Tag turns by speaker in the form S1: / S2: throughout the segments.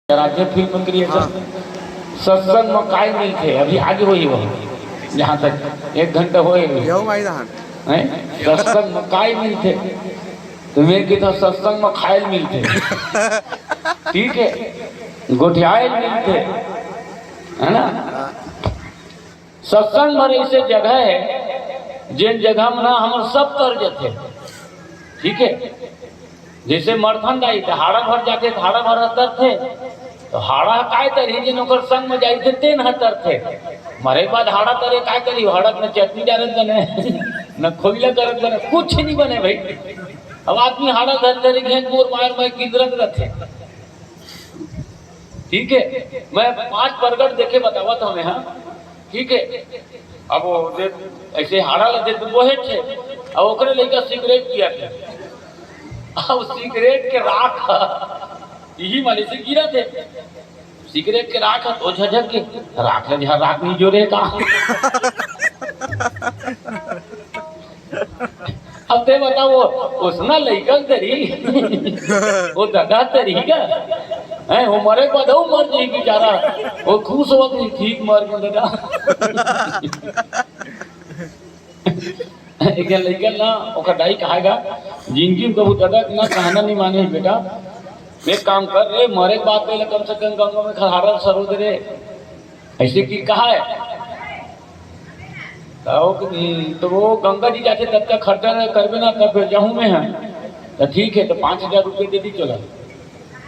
S1: राज्य film creation सत्संग में काय मिलते अभी आगे वही वही जहाँ तक 1 घंटा हो सत्संग में काय मिलते तुम्हें की तो सत्संग में खायल मिलते ठीक है गोठियाल मिलते है ना। सत्संग में ऐसे जगह है जिन जगह में ना हम सब तर जाते ठीक है। जैसे मरथन दाई थे हाड़ा भर जाते हाड़ा भर हतर थे तो हाड़ा काय तरी जिन ओकर संग में जाई थे तेन हतर थे मरे बाद हाड़ा तरे काय करी हड़क न चटनी डालत बने न खोइला करत बने कुछ नहीं बने भाई। अब आदमी हाड़ा धर धरे घेन मोर मार में किदरत रहते ठीक है। मैं 5 बरगद देखे बतावत हमें हाँ ठीक है। अब वो ऐसे हाड़ा लगे तो वो थे अब ओकरे लेकर सिगरेट पिया थे अब सिगरेट के राख यही वाले से गिरा थे सिगरेट के राख तो झझक के राख ले जहाँ राख नहीं जोड़े का अब ते बताओ वो उसना लइकन तरी वो दादा तरी का है वो मरे बाद वो मर जाई बेचारा वो खुश हो गई ठीक मर गया दादा एक लइकन ना ओकर दाई कहेगा जिंदगी में कबू दादा ना कहना नहीं माने बेटा एक काम कर रे मरे बात पहले कम से कम गंगा में खहारा सरोद रे ऐसे की कहा है तो वो गंगा जी जाते तब तक खर्चा करबे ना तब जाऊँ में है तो ठीक है तो 5000 रुपये दे दी चला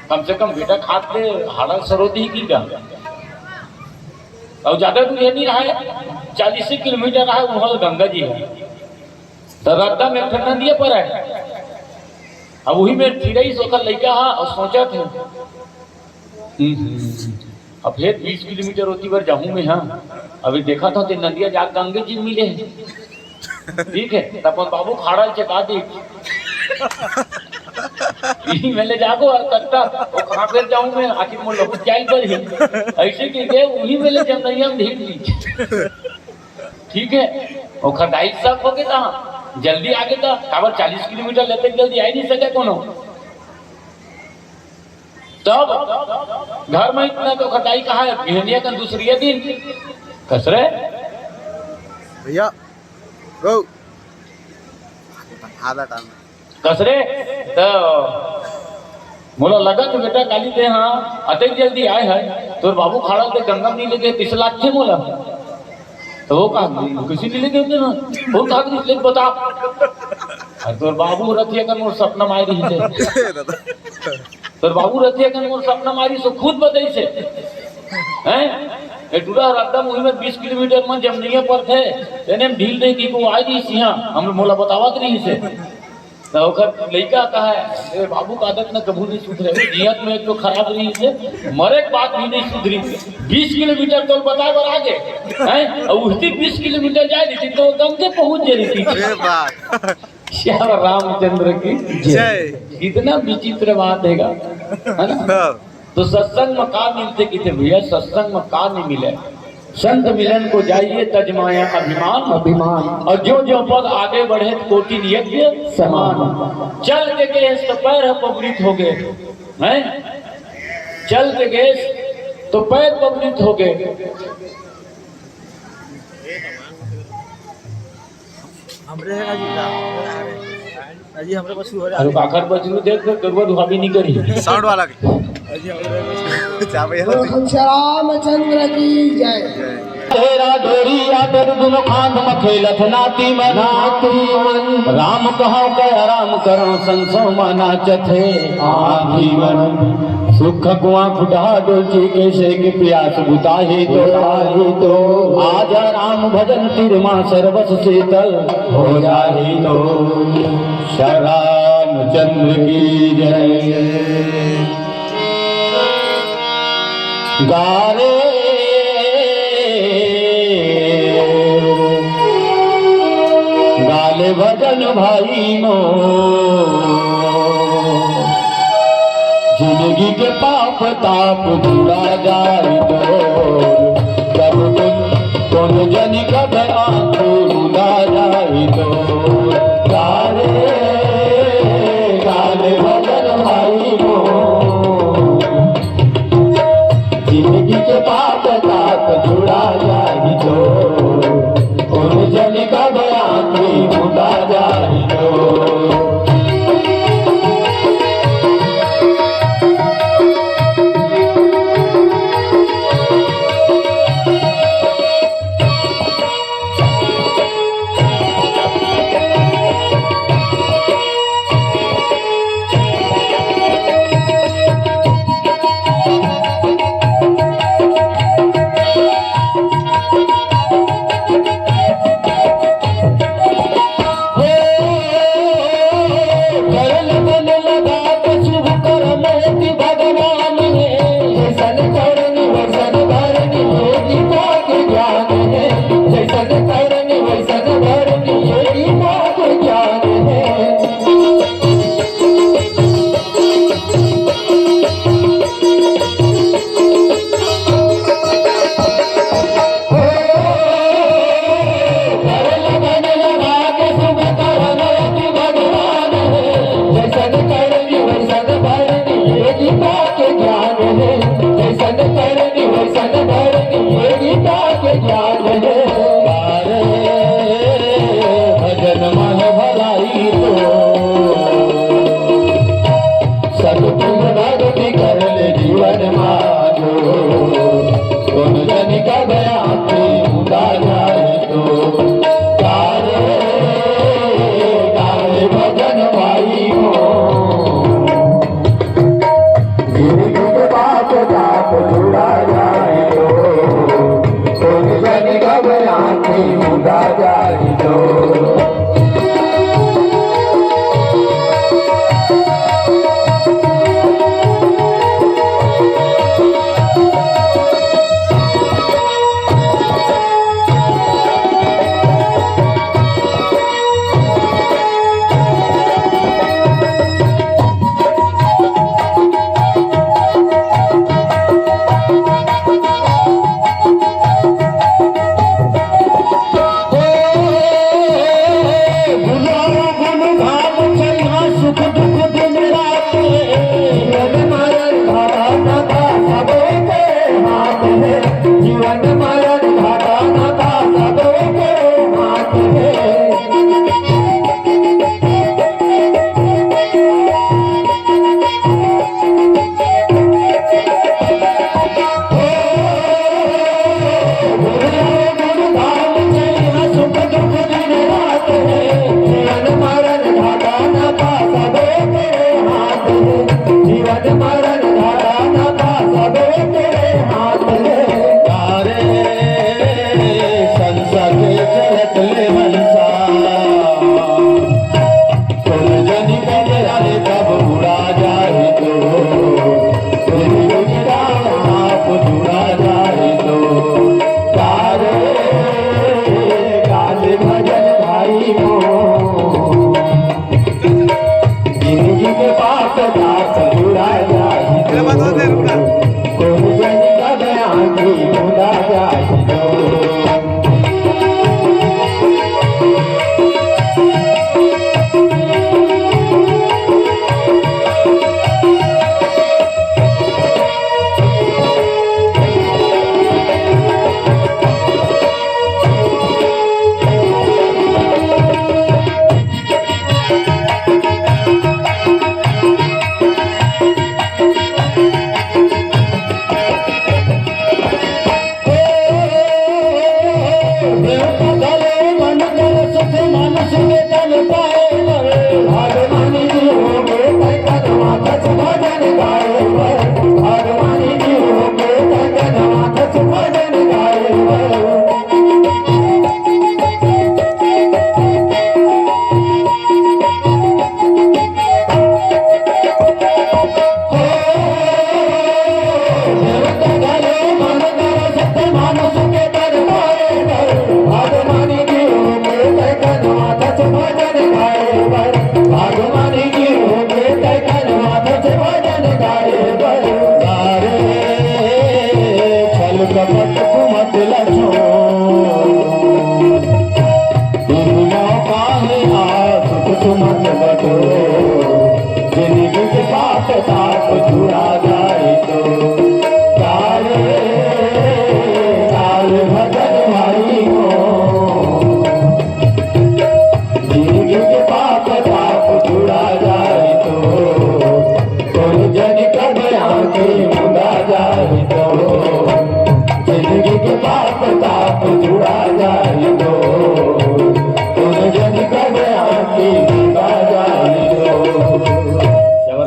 S1: कम से कम बेटा खाद ले हाड़ा सरोद ही की जा और ज्यादा दूर ये नहीं रहा है 40 किलोमीटर रहा है वहाँ गंगा जी है तो रद्दा में ठंडा दिया पर है। अब वही में फिर सोकर लड़का हाँ और सोचा थे अब फिर 20 किलोमीटर होती बार जाऊँ में हाँ अभी देखा था तो नदिया जा गंगे जी मिले ठीक है तब बाबू खाड़ा चका दी मेले जागो और कट्टा वो कहाँ फिर जाऊँ मैं आखिर मोर लोग जाई पर ही ऐसे की गए वही मेले जब नहीं हम ढील ली ठीक है वो खदाई सब हो गया था जल्दी आगे था काबर 40 किलोमीटर लेते जल्दी आ ही नहीं सके कोनो तब घर में इतना तो खटाई कहा है बिहनिया का दूसरी दिन कसरे
S2: भैया गो आधा टाइम
S1: कसरे तो मोला लगा तो बेटा काली थे हाँ अतक जल्दी आए है तो बाबू खाड़ा थे गंगा नहीं लेके 30 लाख थे मोला तो वो कहा किसी ने लेके ना वो कहा इसलिए बता तो बाबू रथिया का मोर सपना मारी थे तो बाबू रथिया का मोर सपना मारी सो खुद बताई से हैं ए टूरा रद्दा मुही में 20 किलोमीटर में जमनिया पर थे तेने ढील दे की को आई दी सिया हम मोला बतावत नहीं से तो ओकर लइका कहा है बाबू का आदत ना कबू नहीं सुधरे नियत में एक तो खराब रही से मरे के बात भी नहीं सुधरी 20 किलोमीटर तो बताए बर आगे हैं और उसी 20 किलोमीटर जाए थी तो गंगे पहुंच जा रही थी।
S2: अरे बात
S1: श्याम रामचंद्र की जय कितना विचित्र बात है ना। तो सत्संग में का मिलते कितने भैया सत्संग में का नहीं मिले संत मिलन को जाइए तजमाया अभिमान अभिमान और जो पद आगे बढ़े कोटि यज्ञ समान चल के गए तो पैर पवित्र हो गए हैं चल के गए तो पैर पवित्र हो गए।
S2: अजी हमरे पास हो रहा
S1: अरे काकर बचलू देख करवा दुहाबी नहीं करी
S2: साउंड वाला अजी हमरे
S3: रामचंद्र की जय
S1: तेरा डोरी आदर दुनो खांद मखेलत नाती मन राम कहो कह राम करो संसो मना चथे आजीवन सुख कुआ फुटा डोलची कैसे के प्यास बुताहे तो आज राम भजन तिरमा सर्वस शीतल हो जाही तो रामचंद्र की जय। गारे गाले भजन भाई मो जिंदगी के पाप ताप दूरा जाए तो कब जन कब आंखों रुला जाए तो गाले गाले भजन भाई मो जुड़ा जाए तो तुम जन घबराती मुदा जाए तो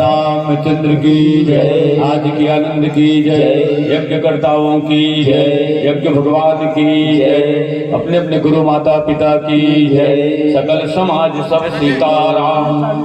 S4: रामचंद्र की जय, आज की आनंद की जय, यज्ञकर्ताओं की जय, यज्ञ भगवान की जय, अपने अपने गुरु माता पिता की जय, सकल समाज सब सीताराम।